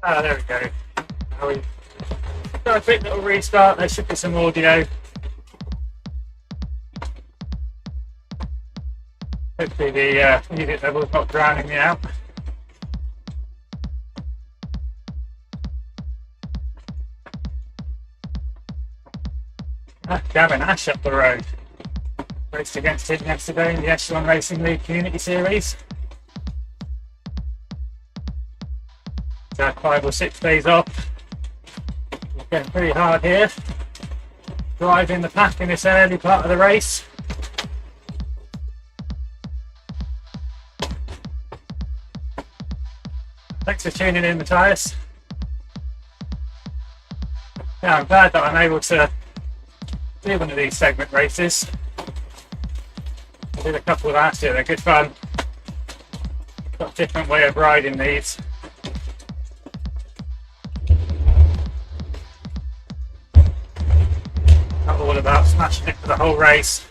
Ah, there we go. Now we've got a quick little restart. There should be some audio. Hopefully the music level's not drowning me out. Gavin Ash up the road. Raced against him yesterday in the Echelon Racing League Community Series. He's had 5 or 6 days off. He's getting pretty hard here. Driving the pack in this early part of the race. Thanks for tuning in, Matthias. Yeah, I'm glad that I'm able to do one of these segment races. I did a couple last year, they're good fun. Got a different way of riding these. Not all about smashing it for the whole race.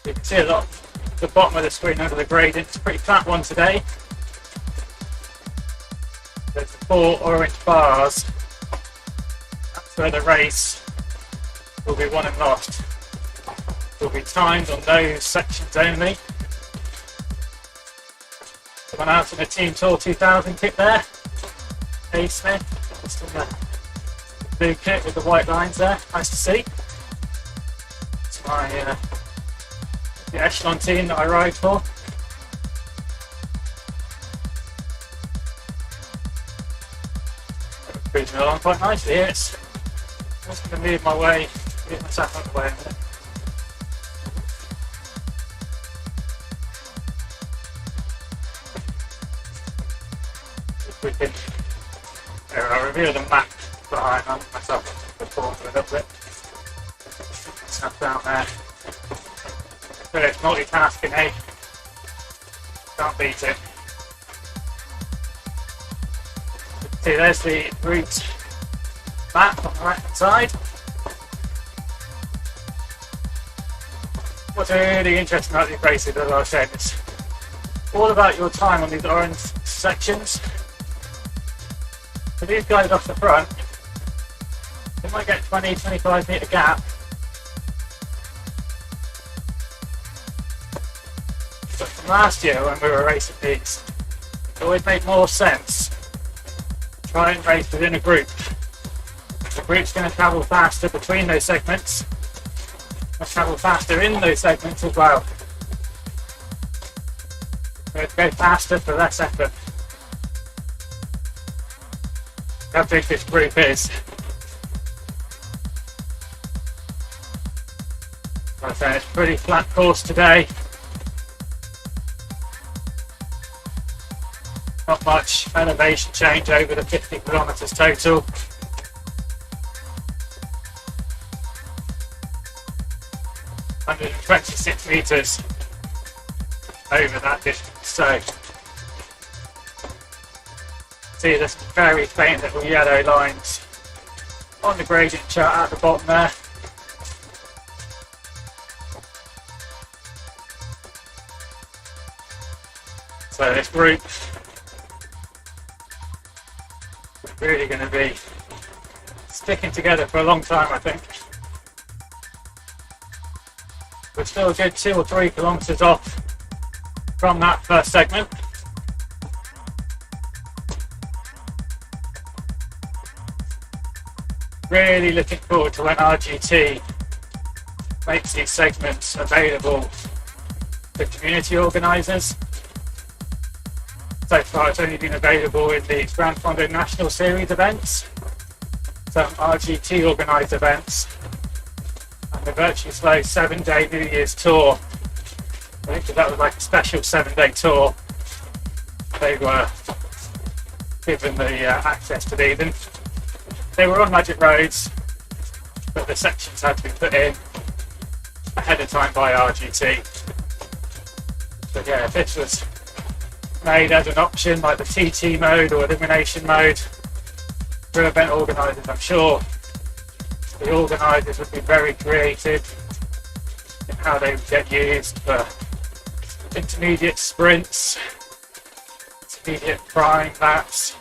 You can see a lot of the bottom of the screen under the gradient. It's a pretty flat one today. There's 4 orange bars. That's where the race will be won and lost. Will be timed on those sections only. Someone out in a Team Tour 2000 kit there. A. Smith, just in the blue kit with the white lines there. Nice to see. It's my the Echelon team that I ride for. Cruising along quite nicely here. I'm just going to move myself out of the way a minute. If we can, there, I'll reveal the map behind myself before a little bit. Stuff down there. But it's multitasking, eh? Can't beat it. See, there's the route map on the right hand side. What's really interesting about these races, as I was saying, it's all about your time on these orange sections. So these guys off the front, they might get 20-25 metre gap. But from last year when we were racing these, it always made more sense to try and race within a group. The group's going to travel faster between those segments. Must travel faster in those segments as well. So to go faster for less effort. How big this group is. Like I say, it's a pretty flat course today. Not much elevation change over the 50 kilometres total. (126 metres over that distance. So, see, there's some very faint little yellow lines on the gradient chart at the bottom there. So this group is really going to be sticking together for a long time, I think. We're still a good 2 or 3 kilometres off from that first segment. Really looking forward to when RGT makes these segments available to community organisers. So far it's only been available in the Gran Fondo National Series events, some RGT organised events, and the Virtually Slow 7-day New Year's tour. I think that was like a special 7-day tour. They were given the access to these. And they were on magic roads, but the sections had to be put in ahead of time by RGT. So yeah, if this was made as an option like the TT mode or elimination mode for event organisers, I'm sure the organisers would be very creative in how they get used for intermediate sprints, intermediate flying laps,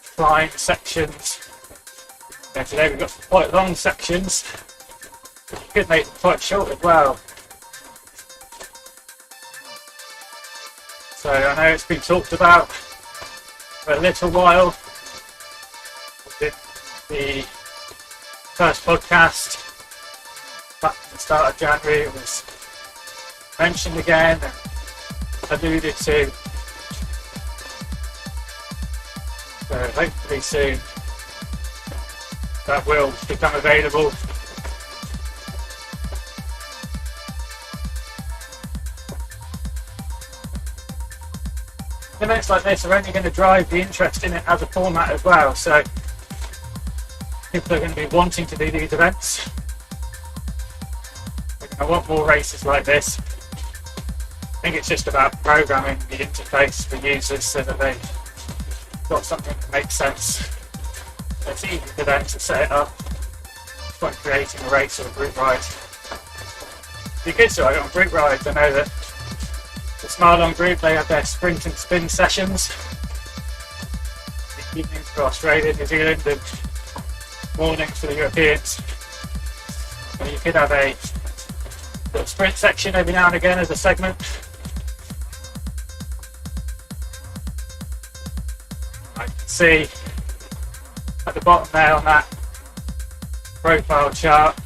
flying sections. And today we've got quite long sections. You could make them quite short as well. So I know it's been talked about for a little while. The first podcast back at the start of January, it was mentioned again and alluded to. So hopefully soon that will become available. Events like this are only going to drive the interest in it as a format as well, so people are going to be wanting to do these events. They're going to want more races like this. I think it's just about programming the interface for users so that they've got something that makes sense. It's easy for them to set it up. It's like creating a race or a group ride. It'd be good to ride on group rides. I know that the Smile On group, they have their sprint and spin sessions. The evenings for Australia, New Zealand, and mornings for the Europeans. And you could have a little sprint section every now and again as a segment. I can see at the bottom there on that profile chart,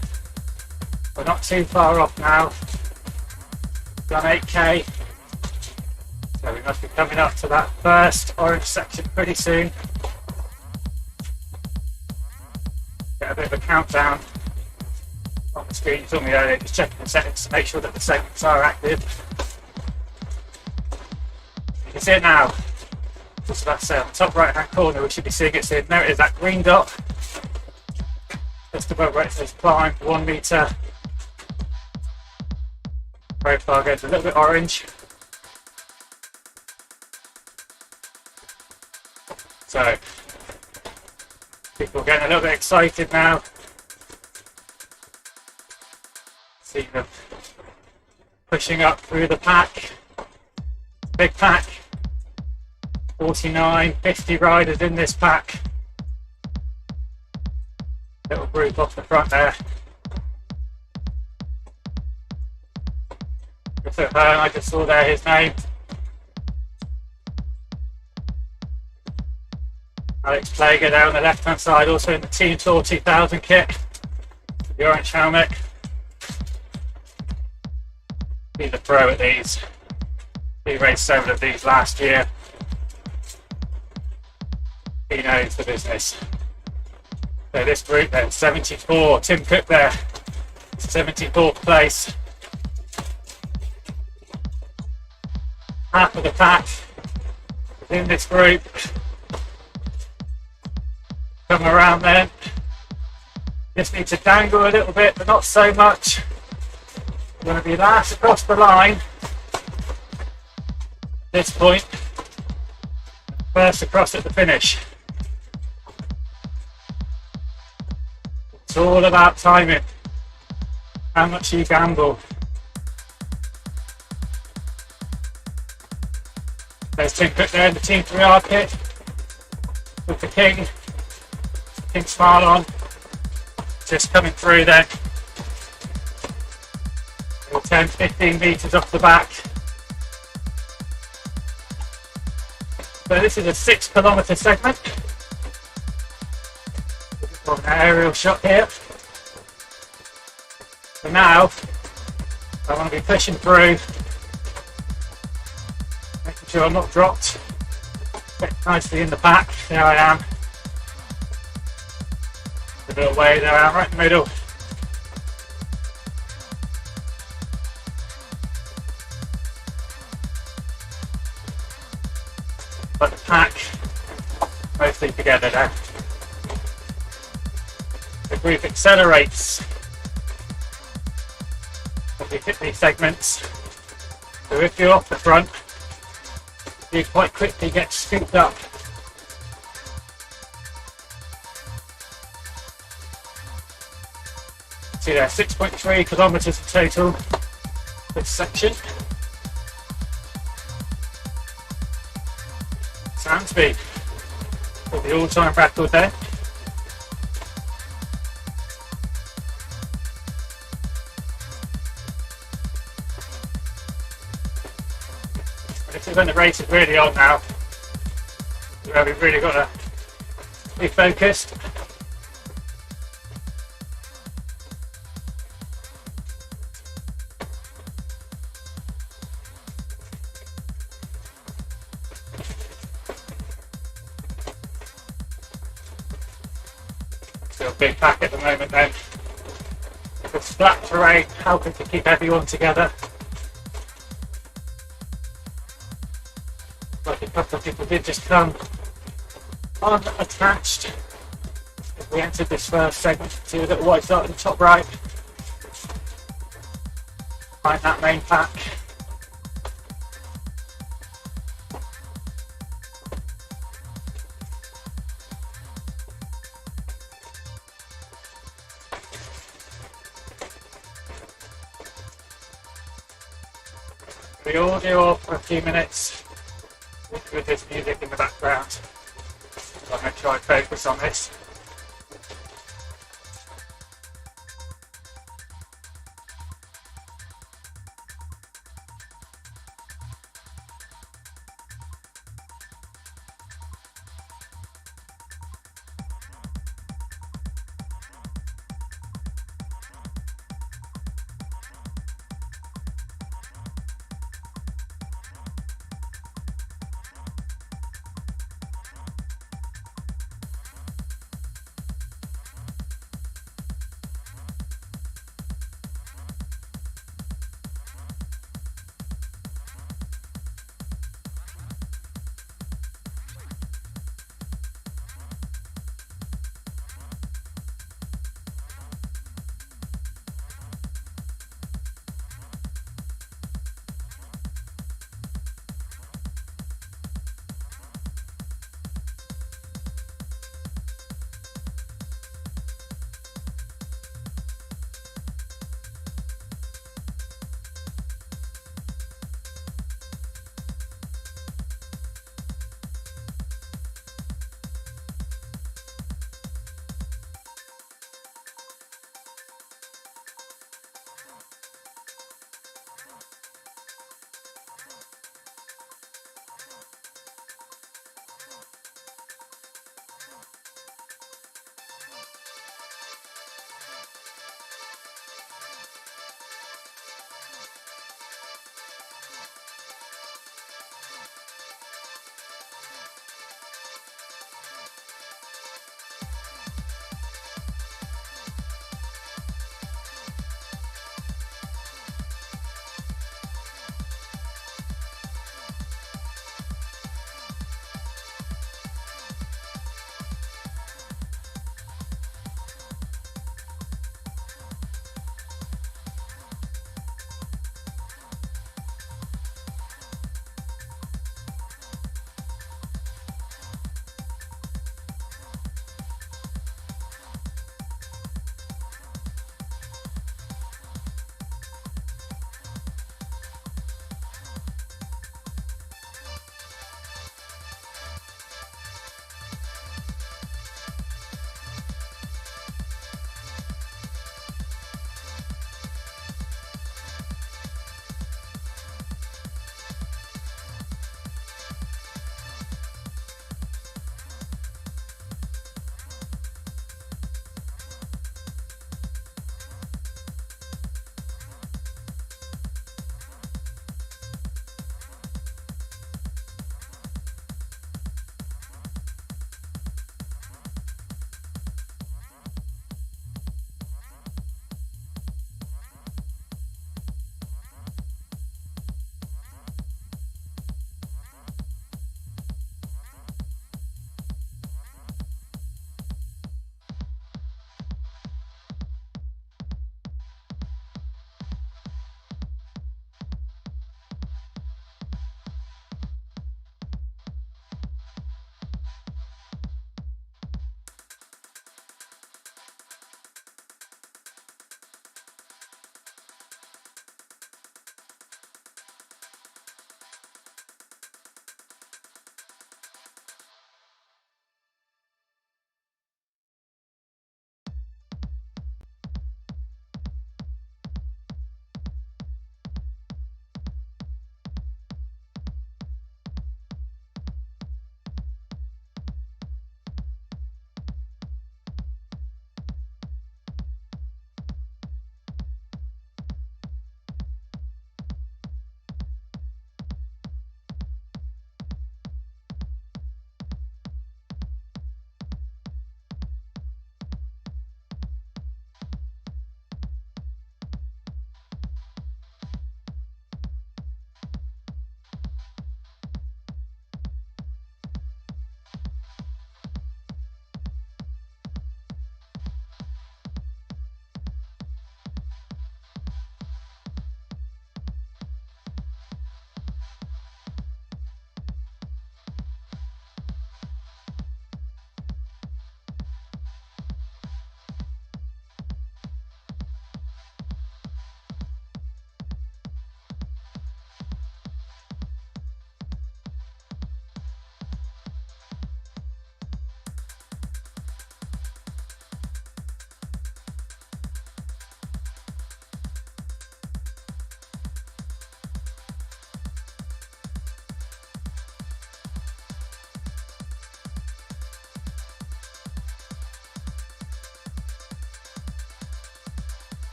we're not too far off now. We've done 8k. So we must be coming up to that first orange section pretty soon. Get a bit of a countdown on the screen. You told me earlier, just checking the settings to make sure that the segments are active. You can see it now. Just about to say on the top right hand corner, we should be seeing it soon. There it is, that green dot. Just above where it says climb 1 metre. Profile goes a little bit orange. So, people are getting a little bit excited now. See them pushing up through the pack. Big pack. 49, 50 riders in this pack. Little group off the front there. I just saw there his name. Alex Plager there on the left hand side, also in the Team Tour 2000 kit, the orange helmet. He's a pro at these. He raced several of these last year. He knows the business. So this group then, 74, Tim Cook there, 74th place. Half of the pack within this group. Come around then. Just need to dangle a little bit, but not so much. We're going to be last across the line. At this point, first across at the finish. It's all about timing. How much you gamble. There's Tim Cook there in the Team 3R kit with the King Smile On, just coming through then. 10, 15 metres off the back. So this is a 6 kilometre segment. Got an aerial shot here. So now, I want to be pushing through, making sure I'm not dropped. Get nicely in the back. There I am. A little way there, I'm right in the middle. But the pack mostly together now. The group accelerates as we hit these segments. So if you're off the front, you quite quickly get scooped up. See there, 6.3 kilometres in total this section. Sound speed for the all-time record there. This is when the race is really on now, where we've really got to be focused. Still a big pack at the moment then. The flat terrain helping to keep everyone together. Like a couple of people did just come unattached. We entered this first segment, see the little white dot in the top right. Find that main pack. The audio for a few minutes with this music in the background. So I'm going to try and focus on this.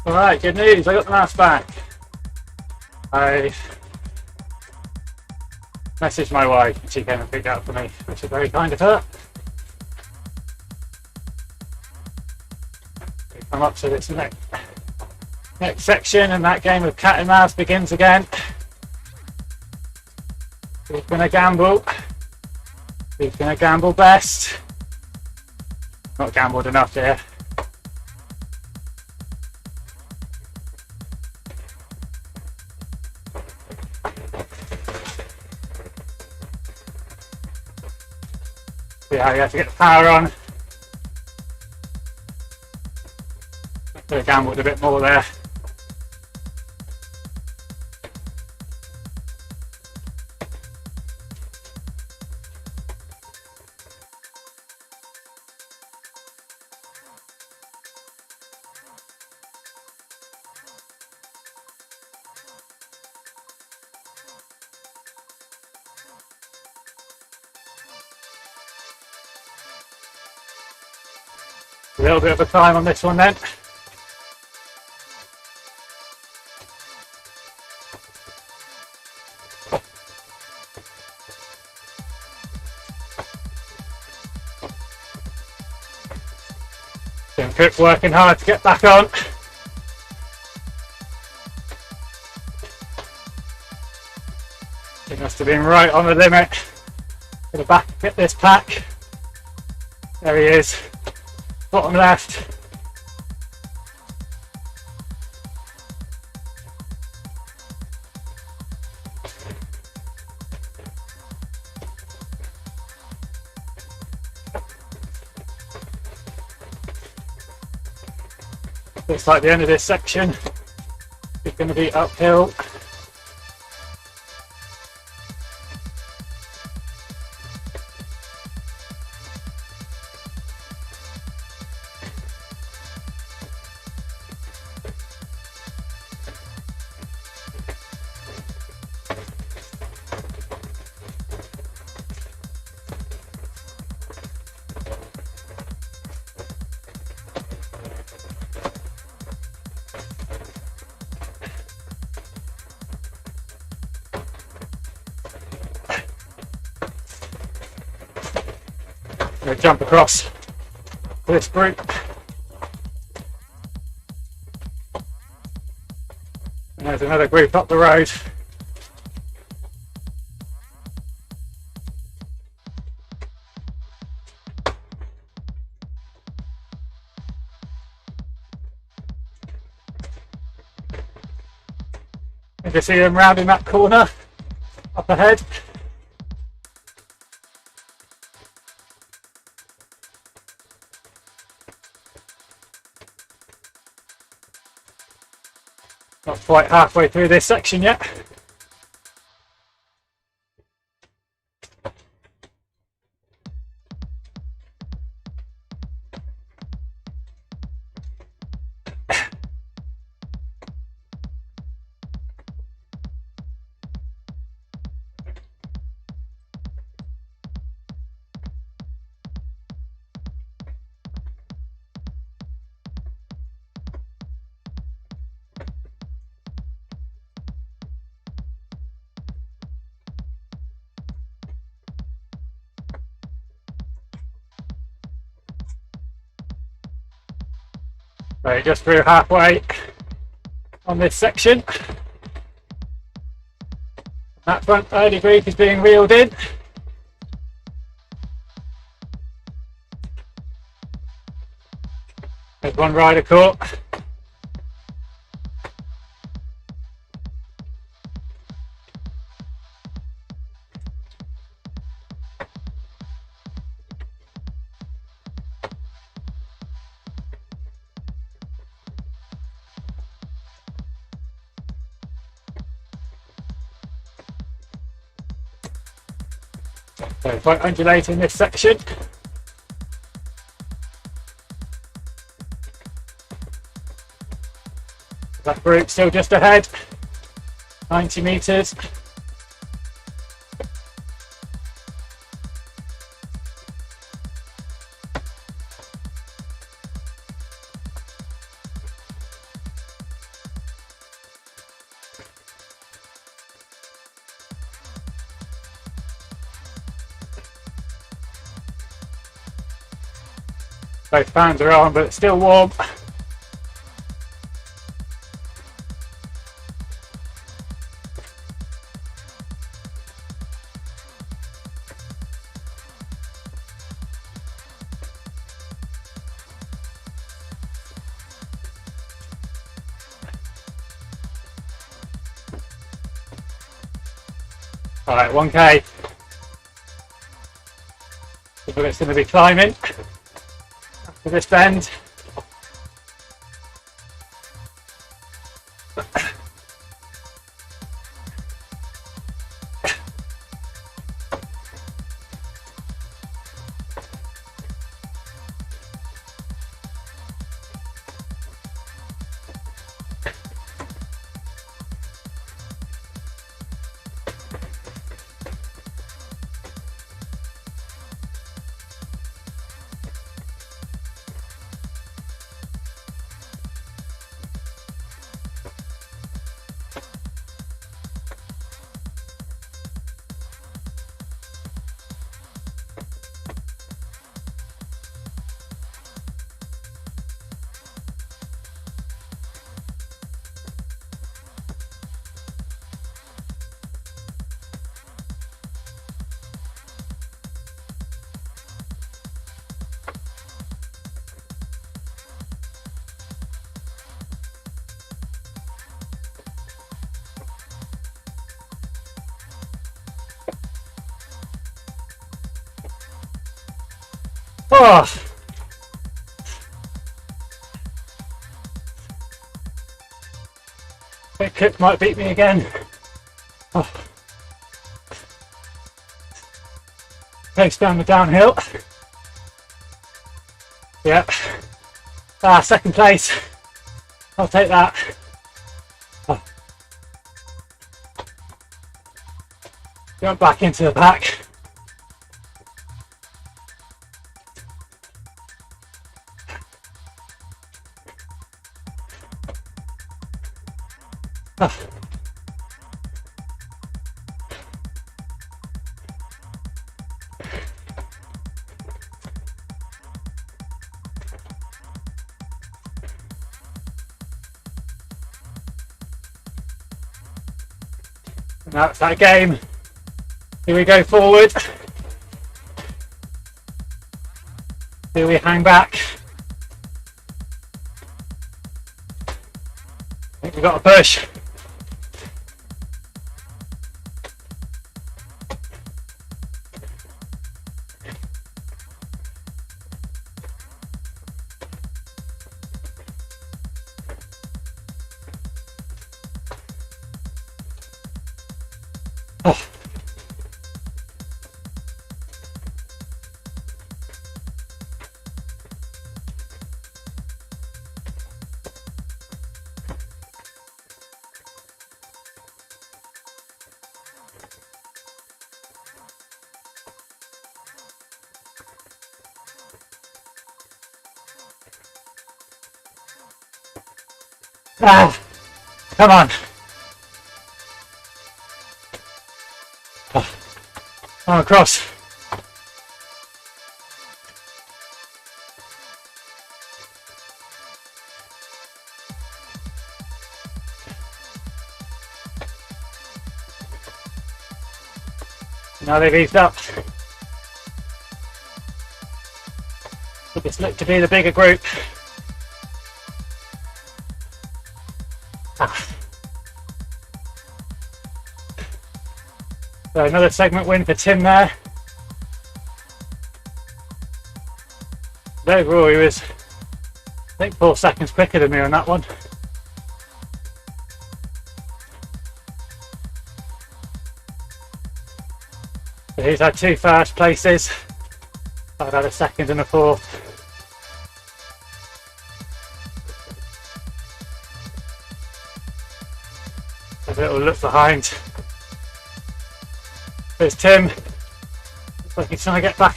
Alright, good news, I got the mouse back. I messaged my wife and she came and picked it up for me, which is very kind of her. We come up to this next section and that game of cat and mouse begins again. Who's gonna gamble? Who's gonna gamble best? Not gambled enough here. Yeah, you have to get the power on. Could have gambled a bit more there. A little bit of a climb on this one then. Tim Cook working hard to get back on. He must have been right on the limit. Gonna back get this pack. There he is. Bottom left. Looks like the end of this section is going to be uphill. I'm going to jump across this group. And there's another group up the road. You can see them rounding that corner up ahead. Not quite halfway through this section yet. Right, just through halfway on this section. That front early group is being reeled in. There's one rider caught. So quite undulating this section. That group still just ahead, 90 metres. Both fans are on, but it's still warm. Alright, 1k. So it's going to be climbing after this bend. Oh, that kick might beat me again. Oh. Pace down the downhill. Yep. Second place. I'll take that. Oh. Jump back into the pack. Oh. Now it's that game. Do we go forward? Do we hang back? I think we've got to push. Oh. Come on. Oh, across. Now they've eased up. But this looked to be the bigger group. So another segment win for Tim there. Overall he was, I think, 4 seconds quicker than me on that one. So he's had 2 first places. I've had a second and a fourth. A little look behind. There's Tim. Looks like he's trying to get back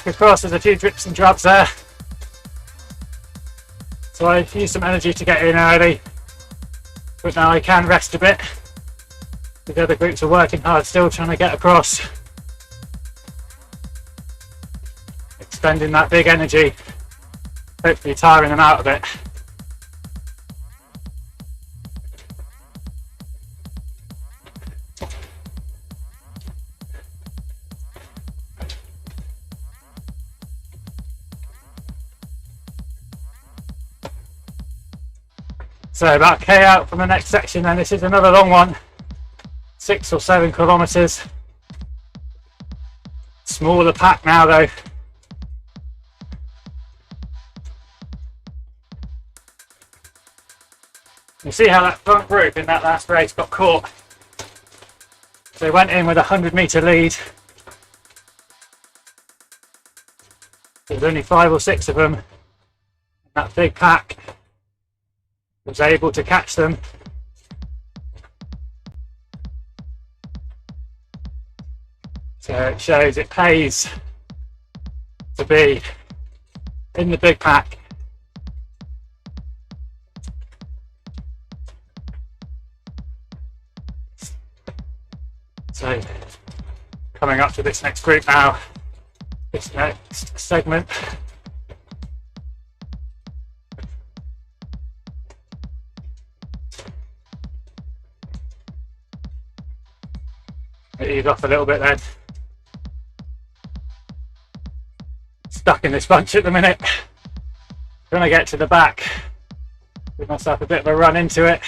across. There's a few drips and drabs there. So I used some energy to get in early, but now I can rest a bit. The other groups are working hard, still trying to get across. spending that big energy, hopefully tiring them out a bit. So about K out from the next section, and this is another long one, 6 or 7 kilometers. Smaller pack now though. You see how that front group in that last race got caught. They went in with a 100-meter lead. There's only 5 or 6 of them. That big pack was able to catch them. So it shows it pays to be in the big pack. So coming up to this next group now, this next segment. Ease off a little bit then. Stuck in this bunch at the minute. Trying to get to the back. Give myself a bit of a run into it.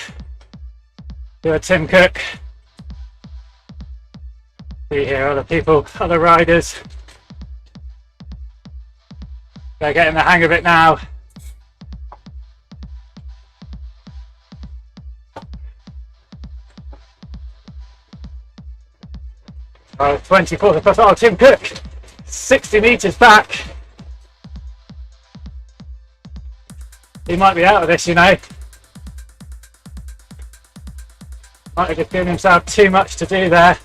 Do a Tim Cook. See here other people, other riders. They're getting the hang of it now. Oh, 24th across. Oh, Tim Cook, 60 metres back. He might be out of this, you know. Might have just given himself too much to do there.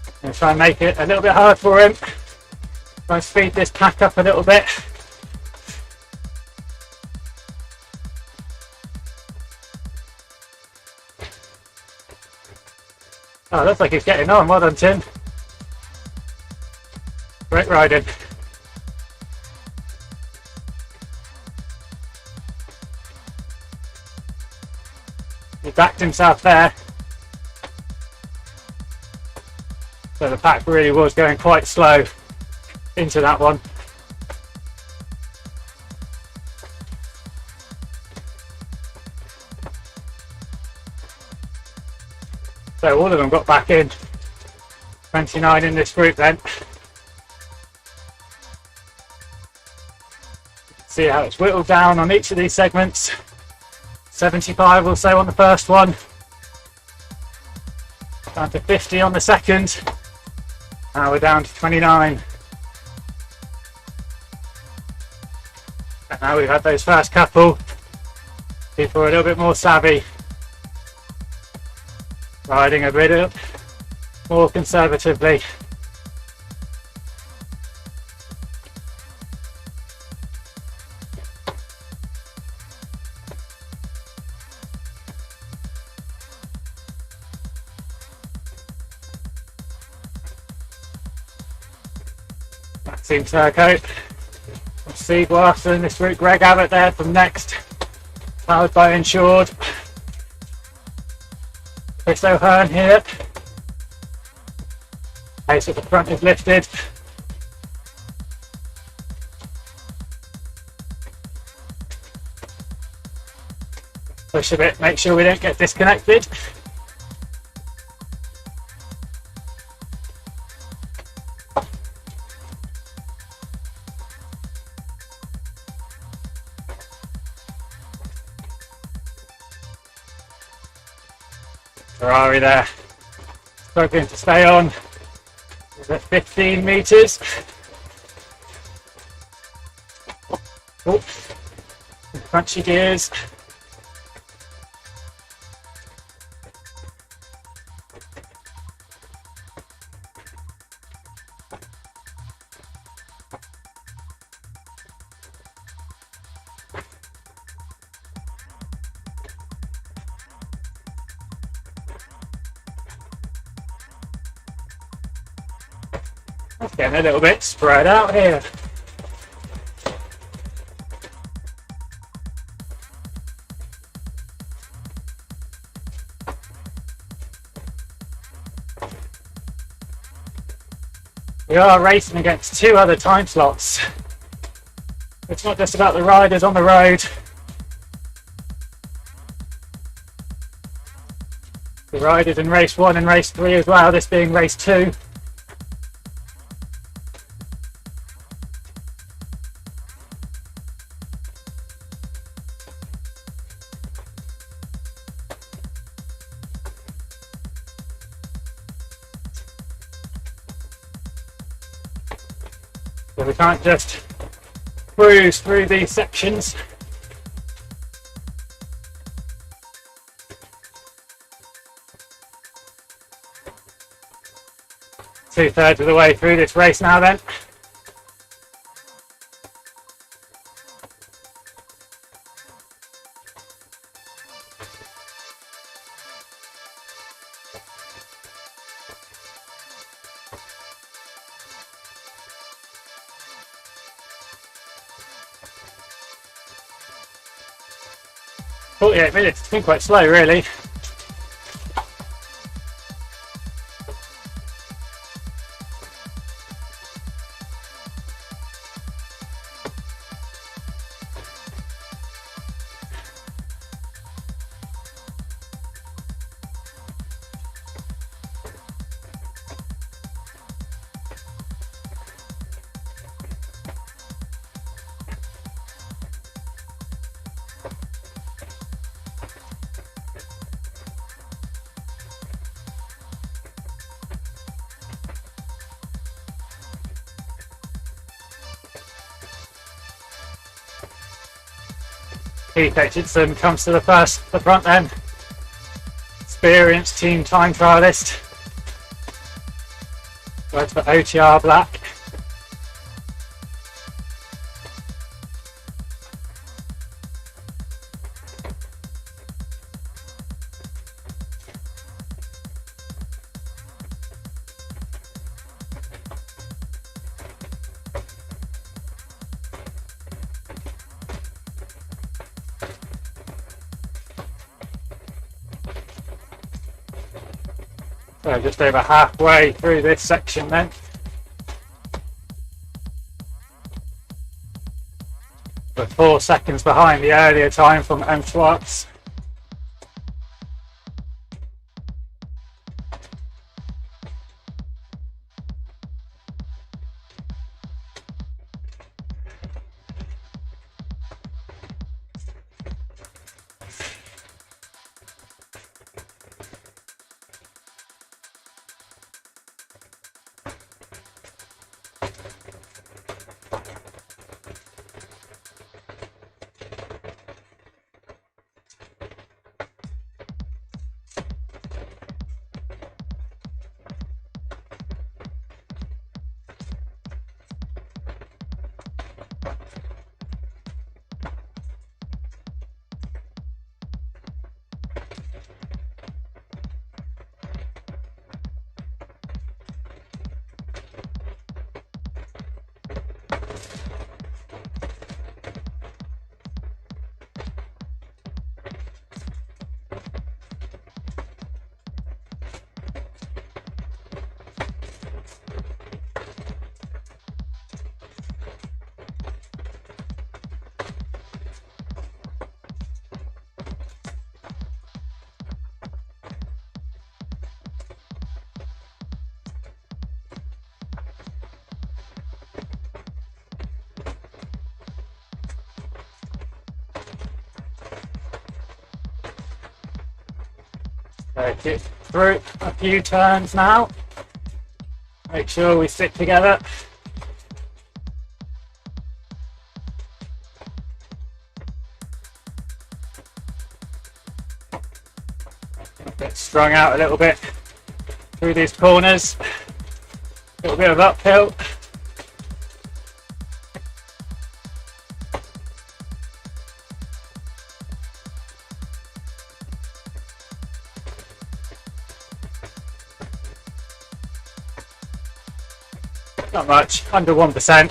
I'm going to try and make it a little bit hard for him. Try and speed this pack up a little bit. Oh, looks like he's getting on. Well done, Tim. Great riding. He backed himself there. So the pack really was going quite slow into that one. So all of them got back in. 29 in this group then. See how it's whittled down on each of these segments. 75 or so on the first one. Down to 50 on the second. Now we're down to 29. And now we've had those first couple. People are a little bit more savvy. Riding a bit more conservatively. Maxime Turcotte from Seaguaster in this route. Greg Abbott there from Next, powered by Insured. Chris O'Hearn here. Pace at the front is lifted. Push a bit, make sure we don't get disconnected. Ferrari there, struggling to stay on. We're at 15 metres. Oh, crunchy gears. It's getting a little bit spread out here. We are racing against two other time slots. It's not just about the riders on the road. The riders in race 1 and race 3 as well, this being race 2. So we can't just cruise through these sections. Two-thirds of the way through this race now then. Minutes, it's been quite slow really. Keith Hitchinson comes to the front then. Experienced team time trialist. Rides for OTR Black. So just over halfway through this section then. We're 4 seconds behind the earlier time from M. Schwartz. Get through a few turns now. Make sure we stick together. Get strung out a little bit through these corners. A little bit of uphill. Not much, under 1%.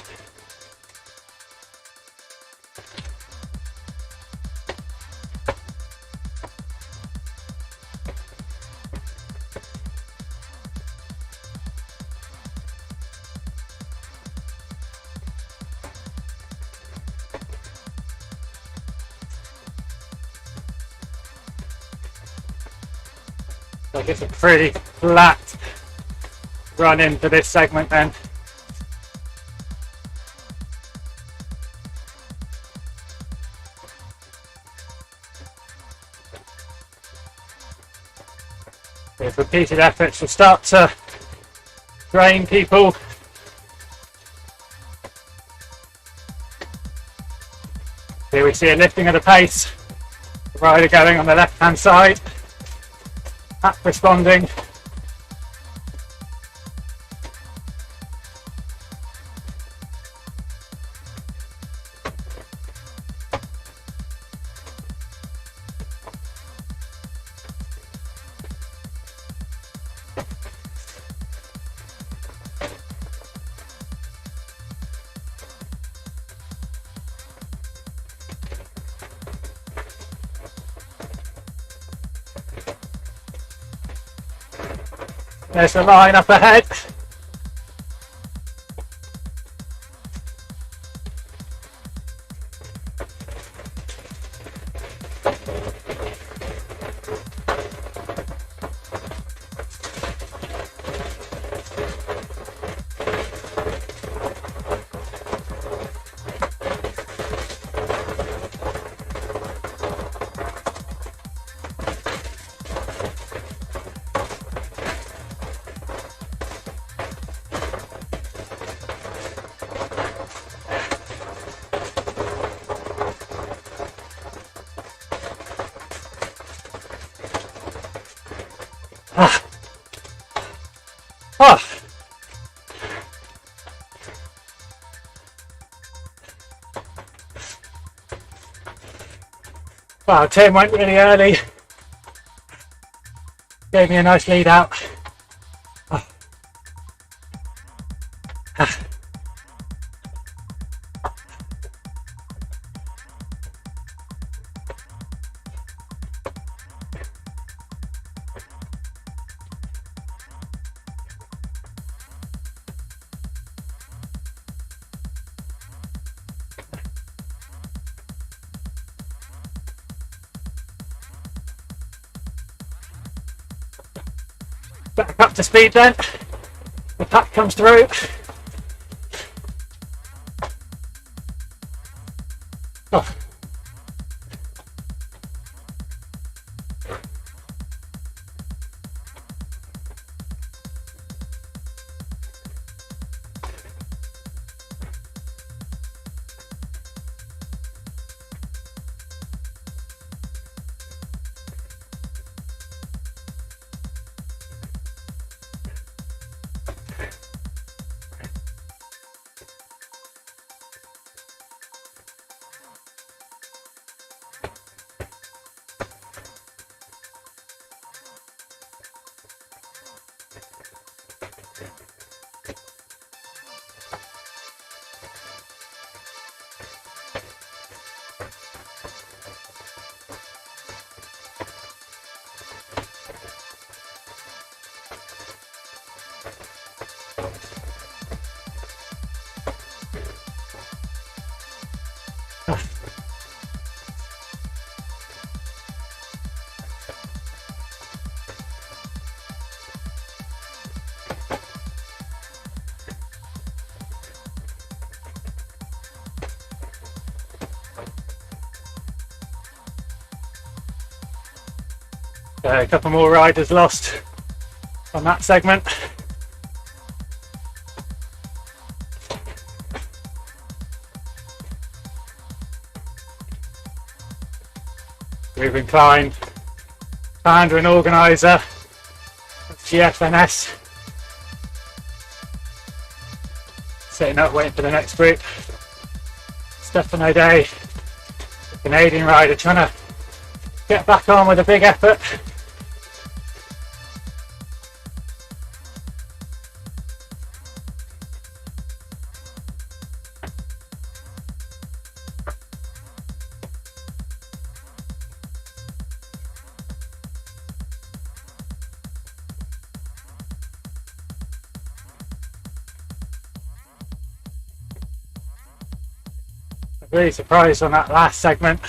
So I guess a pretty flat run into this segment then. If repeated efforts will start to drain people. Here we see a lifting of the pace. The rider going on the left hand side. Pack responding. There's the line up ahead. Oh. Wow, Tim went really early. Gave me a nice lead out. Oh. Back up to speed then. The pack comes through. Oh. A couple more riders lost on that segment. Ruben Klein, founder and organiser of GFNS, sitting up waiting for the next group. Stefan O'Day, the Canadian rider, trying to get back on with a big effort. Really surprised on that last segment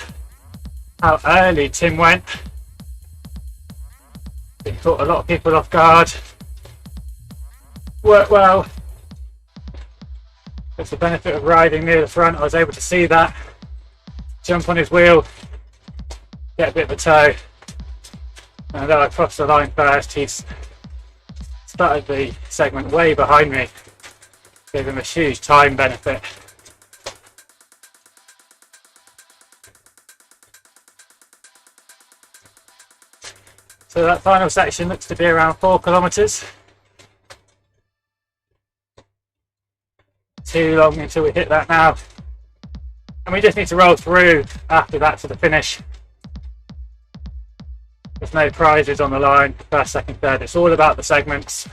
how early Tim went. He caught a lot of people off guard. Worked well. It's the benefit of riding near the front. I was able to see that. Jump on his wheel, get a bit of a tow. And although I crossed the line first, he's started the segment way behind me. Gave him a huge time benefit. So that final section looks to be around 4 kilometres. Too long until we hit that now. And we just need to roll through after that to the finish. There's no prizes on the line, first, second, third. It's all about the segments.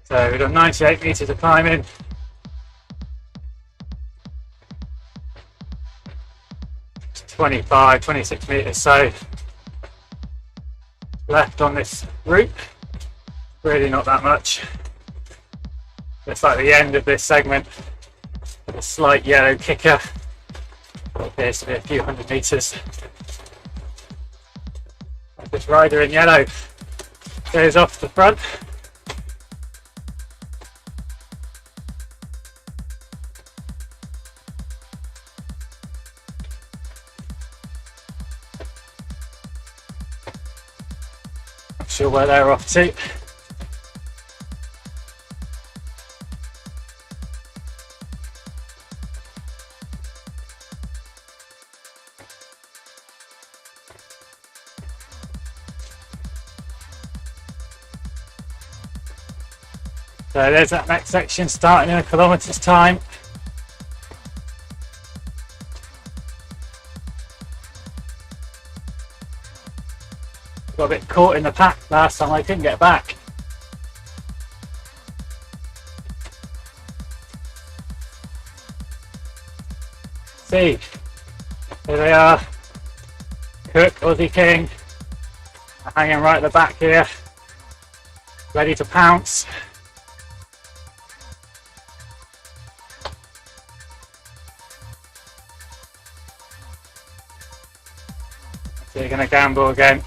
So we've got 98 metres of climbing. It's 25, 26 metres so left on this route. Really not that much. It's like the end of this segment with a slight yellow kicker. It appears to be a few hundred metres. This rider in yellow goes off the front. Not sure where they're off to. So there's that next section starting in a kilometre's time. Got a bit caught in the pack last time, I couldn't get back. See, here they are. Cook, Aussie King, hanging right at the back here, ready to pounce. So you're going to gamble again.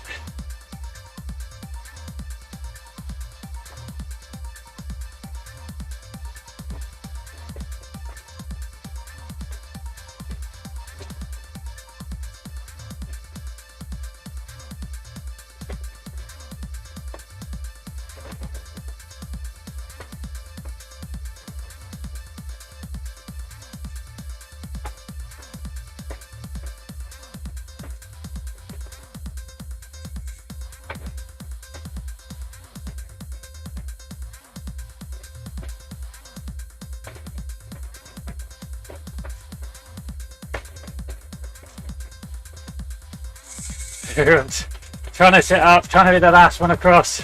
Trying to sit up, trying to be the last one across.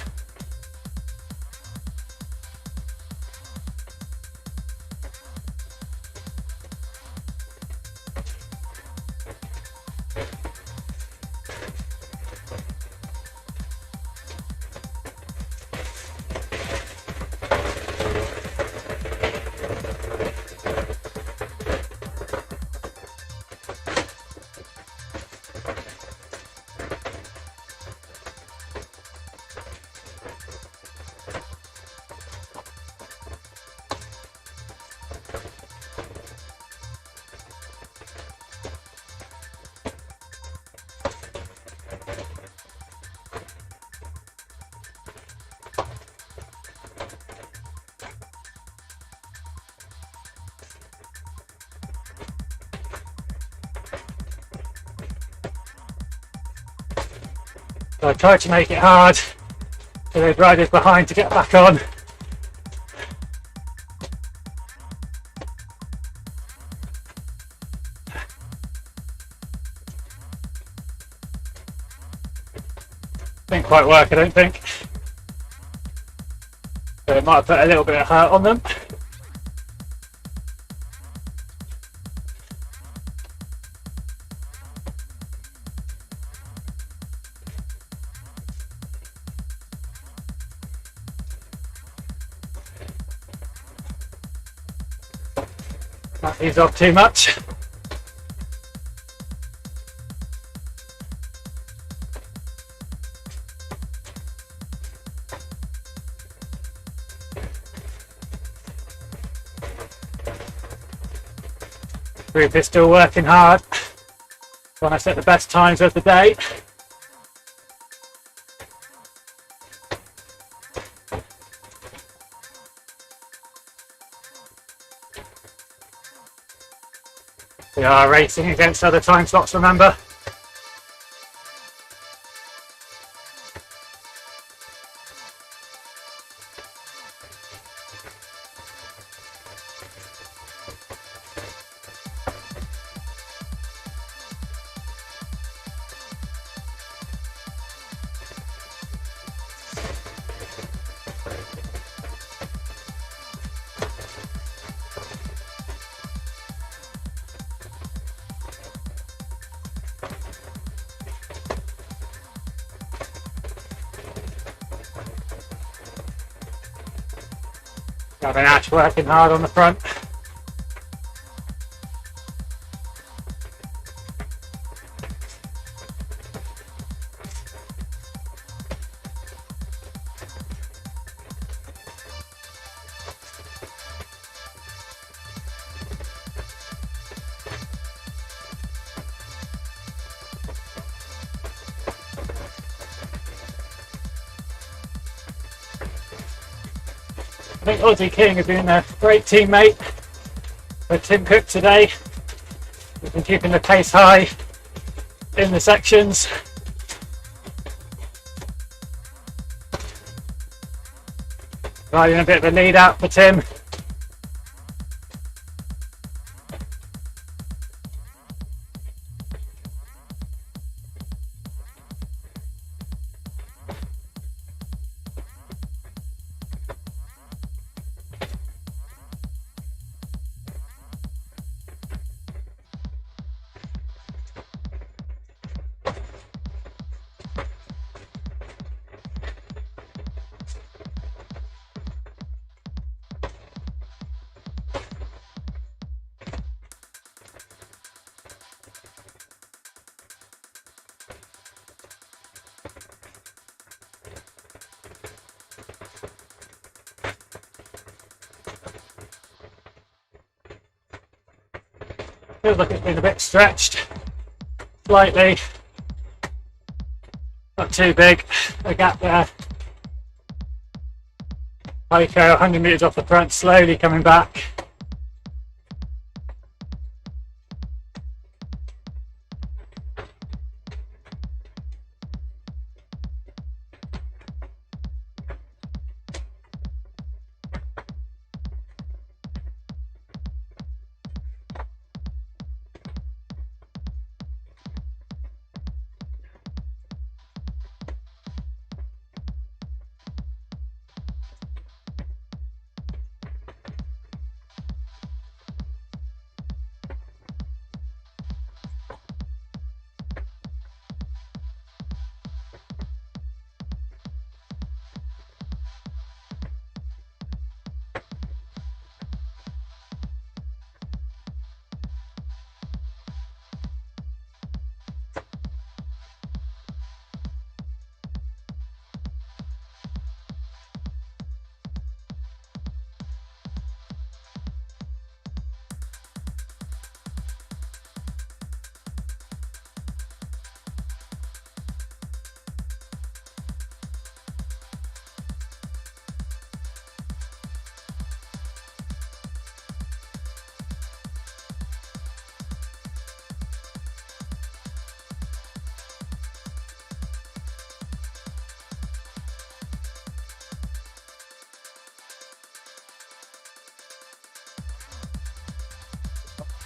So I tried to make it hard for those riders behind to get back on. Didn't quite work, I don't think. So it might have put a little bit of hurt on them. Not ease off too much. Group is still working hard, trying to set the best times of the day. We are racing against other time slots, remember. Gavin Ash working hard on the front. I think Aussie King has been a great teammate with Tim Cook today. We've been keeping the pace high in the sections. Providing a bit of a lead out for Tim. Feels like it's been a bit stretched, slightly, not too big, a gap there. Heiko 100 metres off the front, slowly coming back.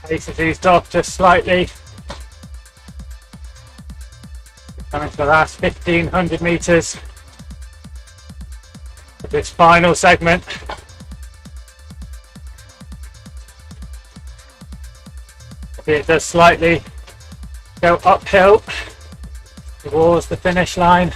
Pace has eased off just slightly. Coming to the last 1500 meters of this final segment. It does slightly go uphill towards the finish line.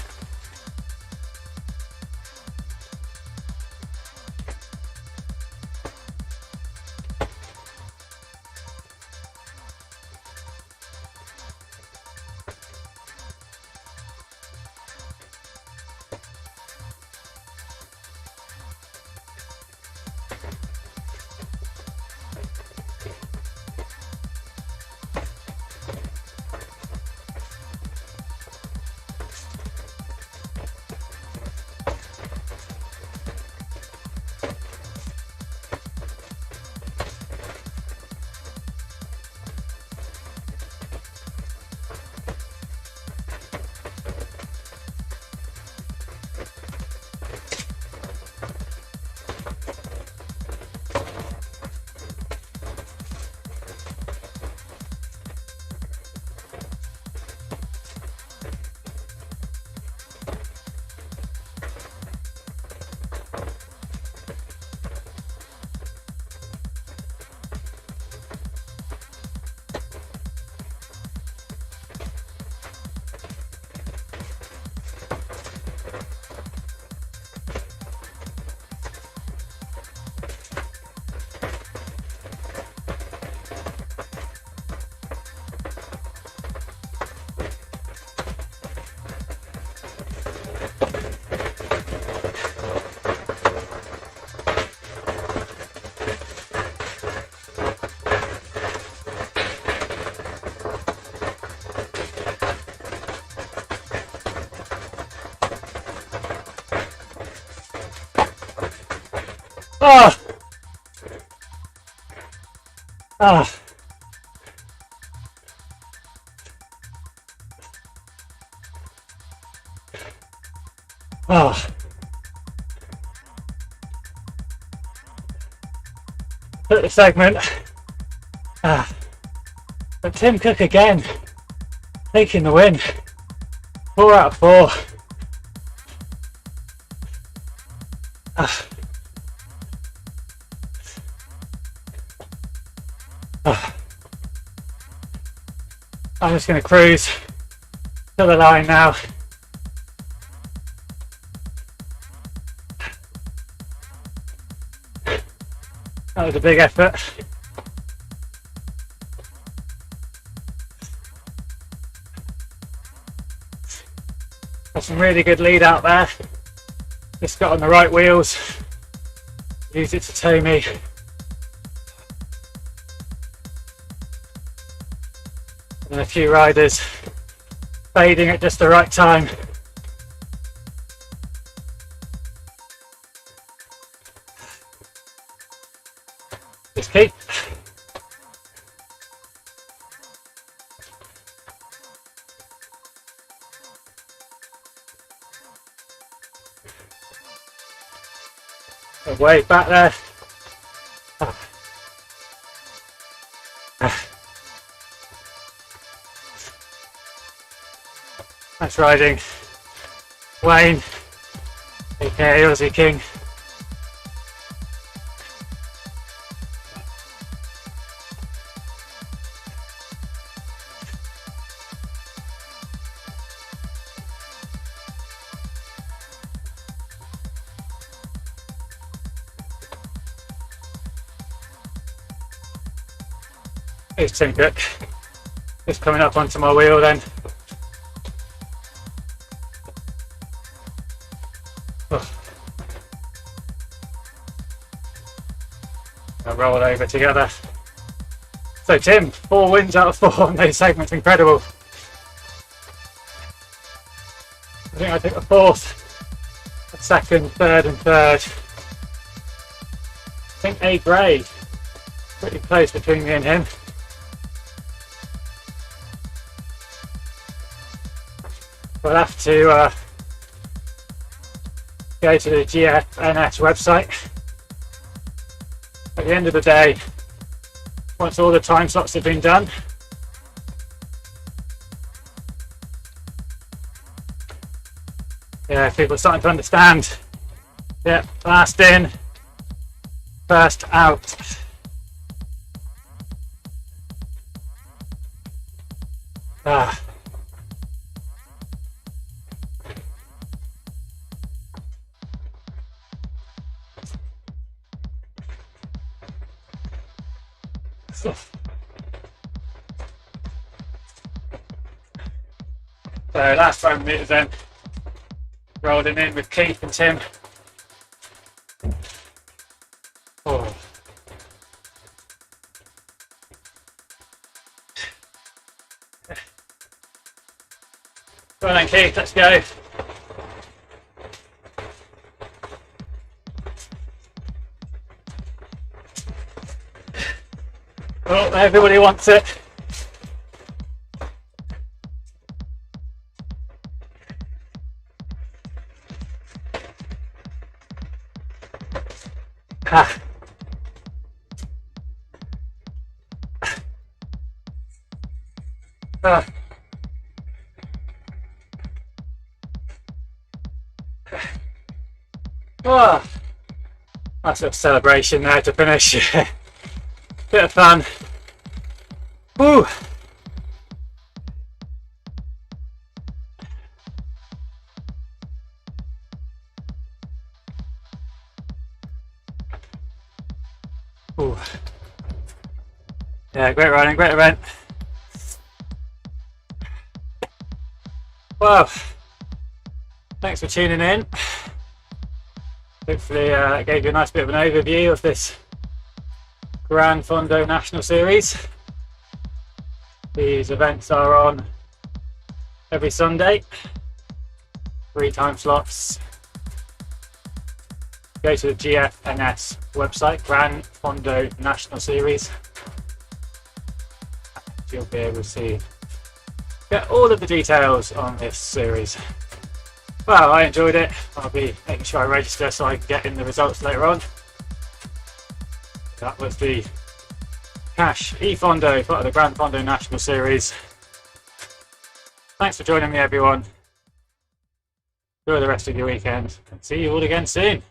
Oh! Ah! Oh! Took the segment. Ah! But Tim Cook again, taking the win. 4 out of 4. Ah! I'm just going to cruise to the line now. That was a big effort. Got some really good lead out there. Just got on the right wheels. Used it to tow me. And a few riders fading at just the right time. Just keep. A wave back there. Nice riding, Wayne, aka Aussie King. Here's Tim Cook, just coming up onto my wheel then. Roll over together. So Tim, 4 wins out of 4 on those segments, incredible. I think I took a 4th, a 2nd, 3rd and 3rd. I think A Gray, pretty close between me and him. We'll have to go to the GFNS website. At the end of the day, once all the time slots have been done, Yeah, people are starting to understand. Yeah, last in, first out. Ah. So last 5 meters then, rolling in with Keith and Tim. Oh. Go on then Keith, let's go. Oh, everybody wants it. Ah. Ah. Oh. Nice little celebration there to finish. Bit of fun. Woo. Ooh. Yeah, great running, great event. Well, thanks for tuning in. Hopefully it gave you a nice bit of an overview of this Gran Fondo National Series. These events are on every Sunday, 3 time slots. Go to the GFNS website, Gran Fondo National Series. You'll be able to get all of the details on this series. Well, I enjoyed it. I'll be making sure I register so I can get in the results later on. That was the cash E-Fondo, part of the Gran Fondo National Series. Thanks for joining me, everyone. Enjoy the rest of your weekend and see you all again soon.